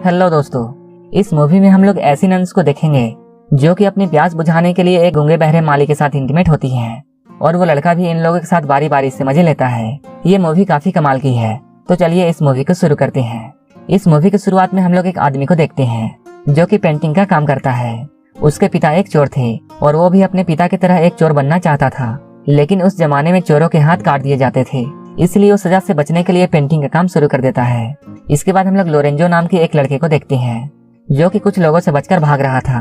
Hello दोस्तों, इस movie में हम लोग ऐसी नन्स को देखेंगे जो कि अपनी प्यास बुझाने के लिए एक गूंगे बहरे माली के साथ इंटीमेट होती हैं और वो लड़का भी इन लोगों के साथ बारी बारी से मजे लेता है। ये मूवी काफी कमाल की है, तो चलिए इस मूवी को शुरू करते हैं। इस मूवी की शुरुआत में हम लोग एक आदमी को देखते हैं जो कि पेंटिंग का काम करता है। उसके पिता एक चोर थे और वो भी अपने पिता की तरह एक चोर बनना चाहता था, लेकिन उस जमाने में चोरों के हाथ काट दिए जाते थे, इसलिए वो सजा से बचने के लिए पेंटिंग का काम शुरू कर देता है। इसके बाद हम लोग लोरेंजो नाम के एक लड़के को देखते हैं जो कि कुछ लोगों से बचकर भाग रहा था।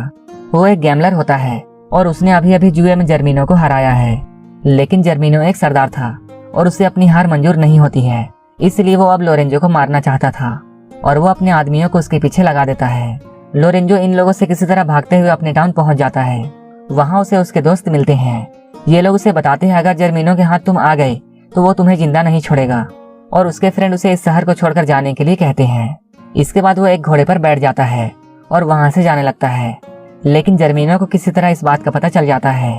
वो एक गैमलर होता है और उसने अभी अभी जुए में जर्मीनो को हराया है, लेकिन जर्मीनो एक सरदार था और उसे अपनी हार मंजूर नहीं होती है, इसलिए वो अब लोरेंजो को मारना चाहता था और वो अपने आदमियों को उसके पीछे लगा देता है। लोरेंजो इन लोगों से किसी तरह भागते हुए अपने टाउन पहुंच जाता है। वहां उसे उसके दोस्त मिलते हैं। ये लोग उसे बताते हैं अगर जर्मीनो के हाथ तुम आ गए तो वो तुम्हें जिंदा नहीं छोड़ेगा, और उसके फ्रेंड उसे इस शहर को छोड़कर जाने के लिए कहते हैं। इसके बाद वो एक घोड़े पर बैठ जाता है और वहां से जाने लगता है, लेकिन जर्मीनो को किसी तरह इस बात का पता चल जाता है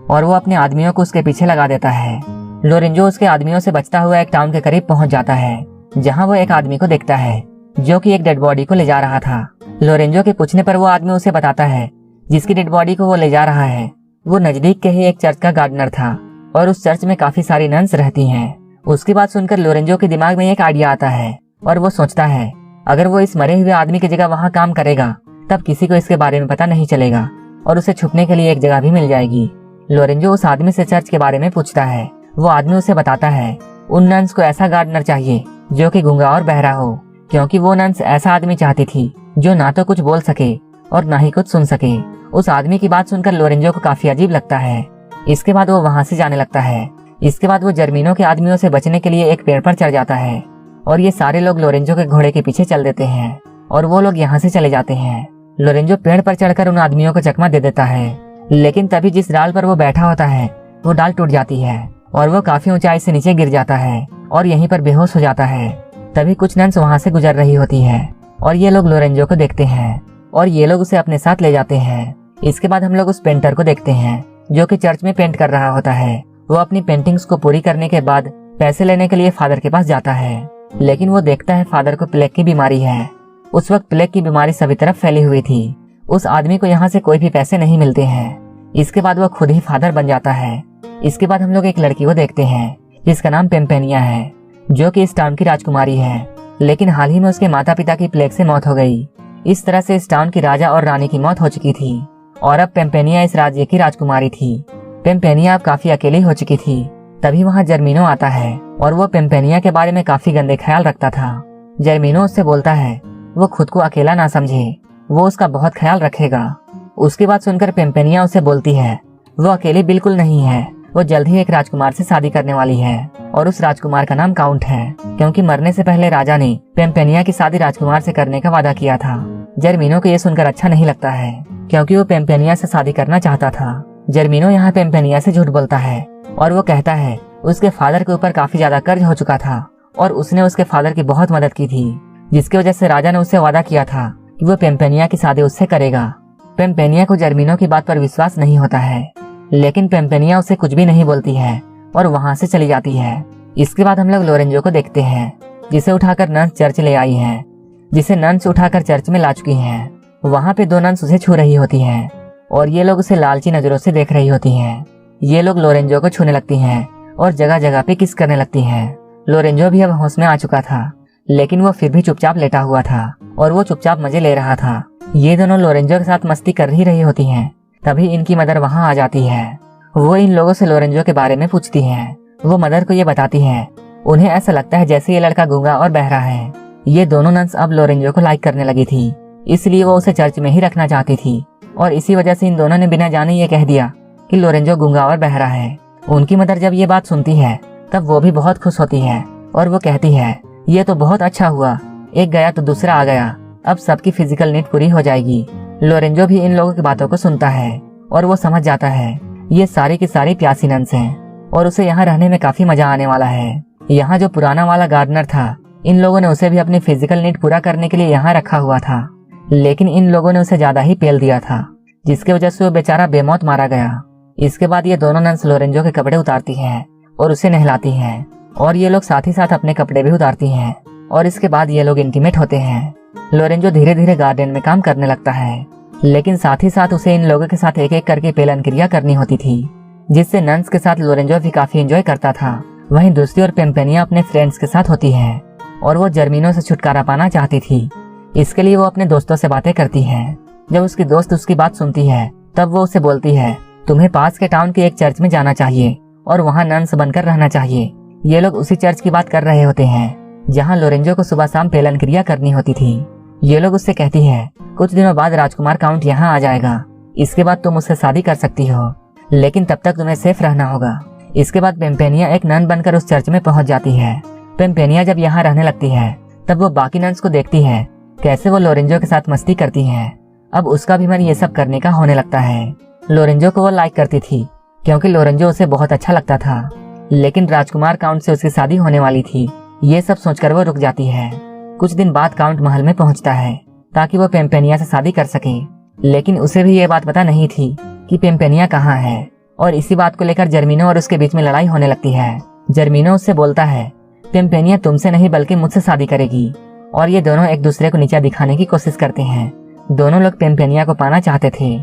और वो अपने आदमियों को उसके पीछे लगा देता है। लोरेंजो उसके आदमियों से बचता हुआ एक टाउन के करीब पहुंच जाता है, जहां वो एक आदमी को देखता है जो कि एक डेड बॉडी को ले जा रहा था। लोरेंजो के पूछने पर वो आदमी उसे बताता है जिसकी डेड बॉडी को वो ले जा रहा है वो नजदीक के ही एक चर्च का गार्डनर था और उस चर्च में काफी सारी नन्स रहती हैं। उसकी बात सुनकर लोरेंजो के दिमाग में एक आइडिया आता है और वो सोचता है अगर वो इस मरे हुए आदमी की जगह वहाँ काम करेगा तब किसी को इसके बारे में पता नहीं चलेगा और उसे छुपने के लिए एक जगह भी मिल जाएगी। लोरेंजो उस आदमी से चर्च के बारे में पूछता है। वो आदमी उसे बताता है उन नन्स को ऐसा गार्डनर चाहिए जो कि गूंगा और बहरा हो, क्योंकि वो नन्स ऐसा आदमी चाहती थी जो ना तो कुछ बोल सके और ना ही कुछ सुन सके। उस आदमी की बात सुनकर लोरेंजो को काफी अजीब लगता है। इसके बाद वो वहां से जाने लगता है। इसके बाद वो जर्मीनो के आदमियों से बचने के लिए एक पेड़ पर चढ़ जाता है और ये सारे लोग लोरेंजो के घोड़े के पीछे चल देते हैं और वो लोग यहाँ से चले जाते हैं। लोरेंजो पेड़ पर चढ़कर उन आदमियों को चकमा दे देता है, लेकिन तभी जिस डाल पर वो बैठा होता है वो डाल टूट जाती है और वो काफी ऊंचाई से नीचे गिर जाता है और यहीं पर बेहोश हो जाता है। तभी कुछ नन्स वहां से गुजर रही होती है और ये लोग लोरेंजो को देखते हैं और ये लोग उसे अपने साथ ले जाते हैं। इसके बाद हम लोग उस पेंटर को देखते हैं जो कि चर्च में पेंट कर रहा होता है। वो अपनी पेंटिंग्स को पूरी करने के बाद पैसे लेने के लिए फादर के पास जाता है, लेकिन वो देखता है फादर को प्लेग की बीमारी है। उस वक्त प्लेग की बीमारी सभी तरफ फैली हुई थी। उस आदमी को यहाँ से कोई भी पैसे नहीं मिलते हैं। इसके बाद वो खुद ही फादर बन जाता है। इसके बाद हम लोग एक लड़की को देखते हैं जिसका नाम पेम्पेनिया है, जो कि इस टाउन की राजकुमारी है, लेकिन हाल ही में उसके माता पिता की प्लेग से मौत हो गई। इस तरह से इस टाउन की राजा और रानी की मौत हो चुकी थी और अब पेम्पेनिया इस राज्य की राजकुमारी थी। पेम्पेनिया अब काफी अकेली हो चुकी थी। तभी वहाँ जर्मीनो आता है और वो पेम्पेनिया के बारे में काफी गंदे ख्याल रखता था। जर्मीनो उससे बोलता है वो खुद को अकेला ना समझे, वो उसका बहुत ख्याल रखेगा। उसकी बात सुनकर पेम्पेनिया उसे बोलती है वो अकेली बिल्कुल नहीं है, वो जल्द ही एक राजकुमार से शादी करने वाली है और उस राजकुमार का नाम काउंट है, क्योंकि मरने से पहले राजा ने पेम्पेनिया की शादी राजकुमार से करने का वादा किया था। जर्मीनो को ये सुनकर अच्छा नहीं लगता है, क्योंकि वो पेम्पेनिया से शादी करना चाहता था। जर्मीनो यहाँ पेम्पेनिया से झूठ बोलता है और वो कहता है उसके फादर के ऊपर काफी ज्यादा कर्ज हो चुका था और उसने उसके फादर की बहुत मदद की थी, जिसकी वजह से राजा ने उससे वादा किया था कि वो पेम्पेनिया की शादी उससे करेगा। पेम्पेनिया को जर्मीनो की बात पर विश्वास नहीं होता है, लेकिन पेम्पेनिया उसे कुछ भी नहीं बोलती है और वहां से चली जाती है। इसके बाद हम लोग लोरेंजो को देखते हैं जिसे उठाकर नन्स चर्च ले आई है, जिसे नन्स उठाकर चर्च में ला चुकी हैं। वहाँ पे दो नन्स उसे छू रही होती हैं और ये लोग उसे लालची नजरों से देख रही होती हैं। ये लोग लोरेंजो को छूने लगती हैं और जगह जगह पे किस करने लगती हैं। लोरेंजो भी अब होश में आ चुका था, लेकिन वो फिर भी चुपचाप लेटा हुआ था और वो चुपचाप मजे ले रहा था। ये दोनों लोरेंजो के साथ मस्ती कर ही रही होती हैं। तभी इनकी मदर वहाँ आ जाती है। वो इन लोगों से लोरेंजो के बारे में पूछती है। वो मदर को ये बताती है उन्हें ऐसा लगता है जैसे ये लड़का गूंगा और बहरा है। ये दोनों नन्स अब लोरेंजो को लाइक करने लगी थी, इसलिए वो उसे चर्च में ही रखना चाहती थी और इसी वजह से इन दोनों ने बिना जाने ये कह दिया कि लोरेंजो गूंगा और बहरा है। उनकी मदर जब ये बात सुनती है तब वो भी बहुत खुश होती है और वो कहती है ये तो बहुत अच्छा हुआ, एक गया तो दूसरा आ गया, अब सबकी फिजिकल नीड पूरी हो जाएगी। लोरेंजो भी इन लोगों की बातों को सुनता है और वो समझ जाता है ये सारी की सारी प्यासी नन्स हैं और उसे यहाँ रहने में काफी मजा आने वाला है। यहाँ जो पुराना वाला गार्डनर था, इन लोगों ने उसे भी अपनी फिजिकल नीड पूरा करने के लिए यहाँ रखा हुआ था, लेकिन इन लोगों ने उसे ज्यादा ही पेल दिया था, जिसकी वजह से वो बेचारा बेमौत मारा गया। इसके बाद ये दोनों नन्स लोरेंजो के कपड़े उतारती हैं और उसे नहलाती हैं और ये लोग साथ ही साथ अपने कपड़े भी उतारती हैं। और इसके बाद ये लोग इंटीमेट होते हैं। लोरेंजो धीरे धीरे गार्डन में काम करने लगता है, लेकिन साथ ही साथ उसे इन लोगों के साथ एक एक करके पेलन क्रिया करनी होती थी, जिससे नन्स के साथ लोरेंजो भी काफी एंजॉय करता था। वहीं दूसरी ओर पेम्पेनिया अपने फ्रेंड्स के साथ होती है और वो जर्मिनो से छुटकारा पाना चाहती थी। इसके लिए वो अपने दोस्तों से बातें करती है। जब उसकी दोस्त उसकी बात सुनती है तब वो उसे बोलती है, तुम्हें पास के टाउन के एक चर्च में जाना चाहिए और वहाँ नन्स बनकर रहना चाहिए। ये लोग उसी चर्च की बात कर रहे होते हैं जहाँ लोरेंजो को सुबह शाम पेलन क्रिया करनी होती थी। ये लोग उससे कहती है, कुछ दिनों बाद राजकुमार काउंट यहाँ आ जाएगा, इसके बाद तुम उससे शादी कर सकती हो, लेकिन तब तक तुम्हें सेफ रहना होगा। इसके बाद पेम्पेनिया एक नन बनकर उस चर्च में पहुंच जाती है। पेम्पेनिया जब यहाँ रहने लगती है तब वो बाकी नन्स को देखती है कैसे वो लोरेंजो के साथ मस्ती करती हैं। अब उसका भी मन ये सब करने का होने लगता है। लोरेंजो को वो लाइक करती थी क्योंकि लोरेंजो उसे बहुत अच्छा लगता था, लेकिन राजकुमार काउंट से उसकी शादी होने वाली थी। ये सब सोचकर वो रुक जाती है। कुछ दिन बाद काउंट महल में पहुंचता है ताकि वो पेम्पेनिया से शादी कर सके, लेकिन उसे भी ये बात पता नहीं थी कि पेम्पेनिया कहाँ है। और इसी बात को लेकर जर्मिनो और उसके बीच में लड़ाई होने लगती है। जर्मिनो उससे बोलता है, पेम्पेनिया तुमसे नहीं बल्कि मुझसे शादी करेगी, और ये दोनों एक दूसरे को नीचा दिखाने की कोशिश करते हैं। दोनों लोग पेम्पेनिया को पाना चाहते थे।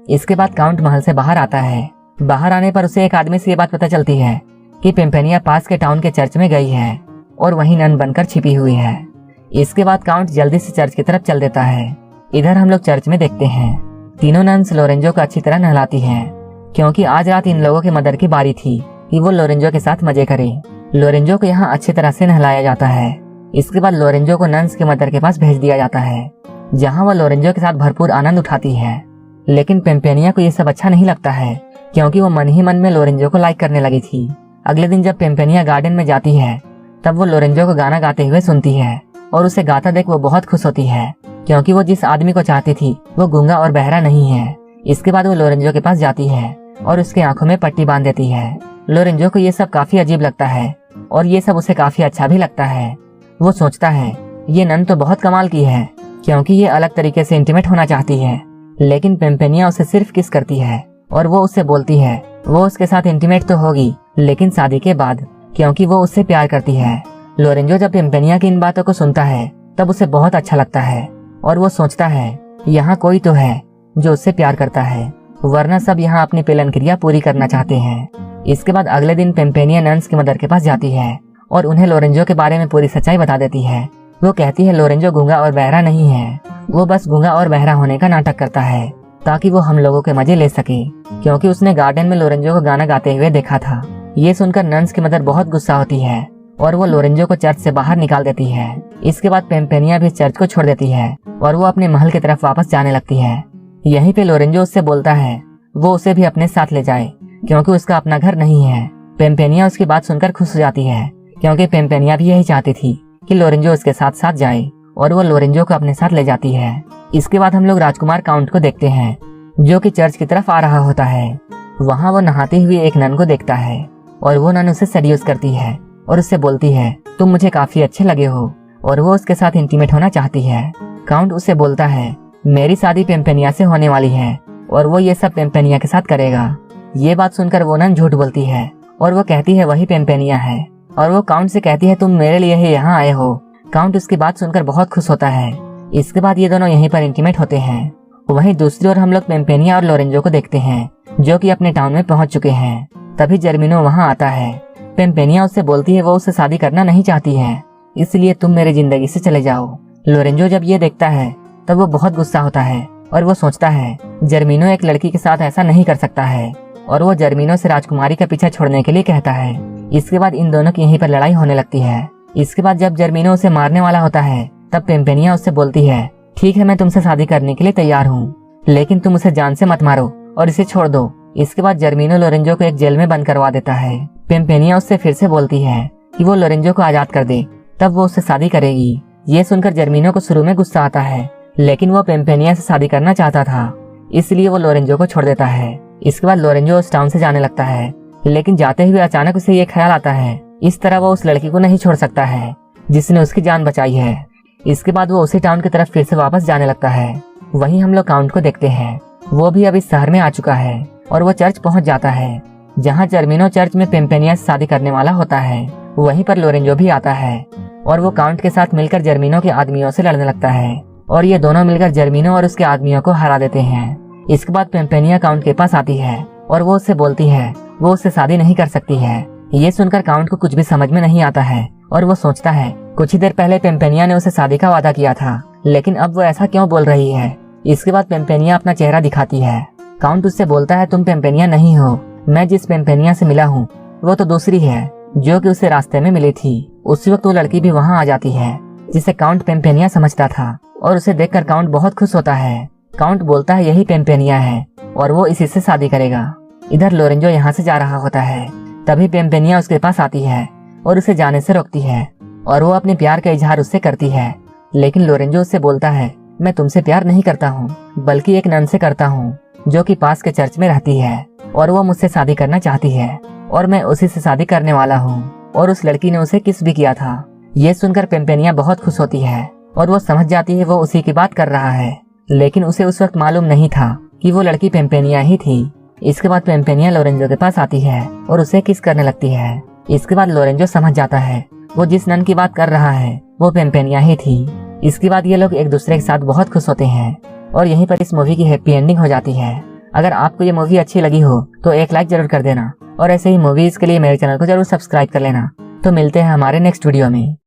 इसके बाद काउंट महल से बाहर आता है। बाहर आने पर उसे एक आदमी से ये बात पता चलती है कि पेम्पेनिया पास के टाउन के चर्च में गई है और वहीं नन बनकर छिपी हुई है। इसके बाद काउंट जल्दी से चर्च की तरफ चल देता है। इधर हम लोग चर्च में देखते हैं तीनों नन्स लोरेंजो को अच्छी तरह नहलाती हैं, क्योंकि आज रात इन लोगों के मदर की बारी थी कि वो लोरेंजो के साथ मजे करे। लोरेंजो को यहाँ अच्छी तरह से नहलाया जाता है। इसके बाद लोरेंजो को नन्स के मदर के पास भेज दिया जाता है, जहाँ वो लोरेंजो के साथ भरपूर आनंद उठाती है। लेकिन पेम्पेनिया को ये सब अच्छा नहीं लगता है, क्योंकि वो मन ही मन में लोरेंजो को लाइक करने लगी थी। अगले दिन जब पेम्पेनिया गार्डन में जाती है तब वो लोरेंजो को गाना गाते हुए सुनती है और उसे गाता देख वो बहुत खुश होती है, क्योंकि वो जिस आदमी को चाहती थी वो गूंगा और बहरा नहीं है। इसके बाद वो लोरेंजो के पास जाती है और उसके आंखों में पट्टी बांध देती है। लोरेंजो को ये सब काफी अजीब लगता है और ये सब उसे काफी अच्छा भी लगता है। वो सोचता है ये नन तो बहुत कमाल की है, क्योंकि ये अलग तरीके से इंटीमेट होना चाहती है, लेकिन पेम्पेनिया उसे सिर्फ किस करती है और वो उससे बोलती है वो उसके साथ इंटीमेट तो होगी, लेकिन शादी के बाद, क्योंकि वो उससे प्यार करती है। लोरेंजो जब पेम्पेनिया की इन बातों को सुनता है तब उसे बहुत अच्छा लगता है और वो सोचता है यहाँ कोई तो है जो उससे प्यार करता है, वरना सब यहाँ अपनी पेलन क्रिया पूरी करना चाहते हैं। इसके बाद अगले दिन पेम्पेनिया नन्स की मदर के पास जाती है और उन्हें लोरेंजो के बारे में पूरी सच्चाई बता देती है। वो कहती है लोरेंजो गूंगा और बहरा नहीं है, वो बस गूंगा और बहरा होने का नाटक करता है ताकि वो हम लोगों के मजे ले सके, क्योंकि उसने गार्डन में लोरेंजो को गाना गाते हुए देखा था। ये सुनकर नन्स की मदर बहुत गुस्सा होती है और वो लोरेंजो को चर्च से बाहर निकाल देती है। इसके बाद पेम्पेनिया भी चर्च को छोड़ देती है और वो अपने महल की तरफ वापस जाने लगती है। यहीं पे लोरेंजो उससे बोलता है वो उसे भी अपने साथ ले जाए, क्योंकि उसका अपना घर नहीं है। पेम्पेनिया उसकी बात सुनकर खुश हो जाती है, क्योंकि पेम्पेनिया भी यही चाहती थी कि लोरेंजो उसके साथ साथ जाए, और वो लोरेंजो को अपने साथ ले जाती है। इसके बाद हम लोग राजकुमार काउंट को देखते हैं, जो कि चर्च की तरफ आ रहा होता है। वहाँ वो नहाते हुए एक नन को देखता है और वो नन उसे सेड्यूस करती है और उससे बोलती है तुम मुझे काफी अच्छे लगे हो, और वो उसके साथ इंटीमेट होना चाहती है। काउंट उससे बोलता है मेरी शादी पेम्पेनिया से होने वाली है और वो ये सब पेम्पेनिया के साथ करेगा। ये बात सुनकर वो नन झूठ बोलती है और वो कहती है वही पेम्पेनिया है, और वो काउंट से कहती है तुम मेरे लिए ही यहाँ आए हो। काउंट उसकी बात सुनकर बहुत खुश होता है। इसके बाद ये दोनों यहीं पर इंटीमेट होते हैं। वहीं दूसरी ओर हम लोग पेम्पेनिया और लोरेंजो को देखते हैं, जो कि अपने टाउन में पहुंच चुके हैं। तभी जर्मिनो वहाँ आता है। पेम्पेनिया उससे बोलती है वो उससे शादी करना नहीं चाहती है, इसलिए तुम मेरी जिंदगी से चले जाओ। लोरेंजो जब ये देखता है तब वो बहुत गुस्सा होता है और वो सोचता है जर्मिनो एक लड़की के साथ ऐसा नहीं कर सकता है, और वो जर्मिनो से राजकुमारी का पीछा छोड़ने के लिए कहता है। इसके बाद इन दोनों की यहीं पर लड़ाई होने लगती है। इसके बाद जब जर्मिनो उसे मारने वाला होता है तब पेम्पेनिया उससे बोलती है ठीक है मैं तुमसे शादी करने के लिए तैयार हूँ, लेकिन तुम उसे जान से मत मारो और इसे छोड़ दो। इसके बाद जर्मिनो लोरेंजो को एक जेल में बंद करवा देता है। पेम्पेनिया उससे फिर से बोलती है कि वो लोरेंजो को आजाद कर दे, तब वो उससे शादी करेगी। ये सुनकर जर्मिनो को शुरू में गुस्सा आता है, लेकिन वो पेम्पेनिया से शादी करना चाहता था, इसलिए वो लोरेंजो को छोड़ देता है। इसके बाद लोरेंजो उस टाउन से जाने लगता है, लेकिन जाते हुए अचानक उसे ये ख्याल आता है इस तरह वो उस लड़की को नहीं छोड़ सकता है जिसने उसकी जान बचाई है। इसके बाद वो उसी टाउन की तरफ फिर से वापस जाने लगता है। वहीं हम लोग काउंट को देखते हैं, वो भी अब इस शहर में आ चुका है और वो चर्च पहुंच जाता है, जहाँ जर्मिनो चर्च में पेम्पेनिया से शादी करने वाला होता है। वहीं पर लोरेंजो भी आता है। और वो काउंट के साथ मिलकर जर्मीनो के आदमियों से लड़ने लगता है और ये दोनों मिलकर जर्मीनो और उसके आदमियों को हरा देते हैं। इसके बाद पेम्पेनिया काउंट के पास आती है और वो उससे बोलती है वो उससे शादी नहीं कर सकती है। ये सुनकर काउंट को कुछ भी समझ में नहीं आता है और वो सोचता है कुछ ही देर पहले पेम्पेनिया ने उसे शादी का वादा किया था, लेकिन अब वो ऐसा क्यों बोल रही है। इसके बाद पेम्पेनिया अपना चेहरा दिखाती है। काउंट उससे बोलता है तुम पेम्पेनिया नहीं हो, मैं जिस पेम्पेनिया से मिला हूँ वो तो दूसरी है जो कि उसे रास्ते में मिली थी। उसी वक्त वो लड़की भी वहाँ आ जाती है जिसे काउंट पेम्पेनिया समझता था और उसे देखकर काउंट बहुत खुश होता है। काउंट बोलता है यही पेम्पेनिया है और वो इसी से शादी करेगा। इधर लोरेंजो यहाँ से जा रहा होता है, तभी पेम्पेनिया उसके पास आती है और उसे जाने से रोकती है और वो अपने प्यार का इजहार उससे करती है। लेकिन लोरेंजो उससे बोलता है मैं तुमसे प्यार नहीं करता हूँ बल्कि एक नन से करता हूँ जो कि पास के चर्च में रहती है और वो मुझसे शादी करना चाहती है और मैं उसी से शादी करने वाला हूँ। और उस लड़की ने उसे किस भी किया था। ये सुनकर पेम्पेनिया बहुत खुश होती है और वो समझ जाती है वो उसी की बात कर रहा है, लेकिन उसे उस वक्त मालूम नहीं था कि वो लड़की पेम्पेनिया ही थी। इसके बाद पेम्पेनिया लोरेंजो के पास आती है और उसे किस करने लगती है। इसके बाद लोरेंजो समझ जाता है वो जिस नन की बात कर रहा है वो पेम्पेनिया ही थी। इसके बाद ये लोग एक दूसरे के साथ बहुत खुश होते हैं और यहीं पर इस मूवी की हैप्पी एंडिंग हो जाती है। अगर आपको ये मूवी अच्छी लगी हो तो एक लाइक जरूर कर देना और ऐसे ही मूवीज के लिए मेरे चैनल को जरूर सब्सक्राइब कर लेना। तो मिलते हैं हमारे नेक्स्ट वीडियो में।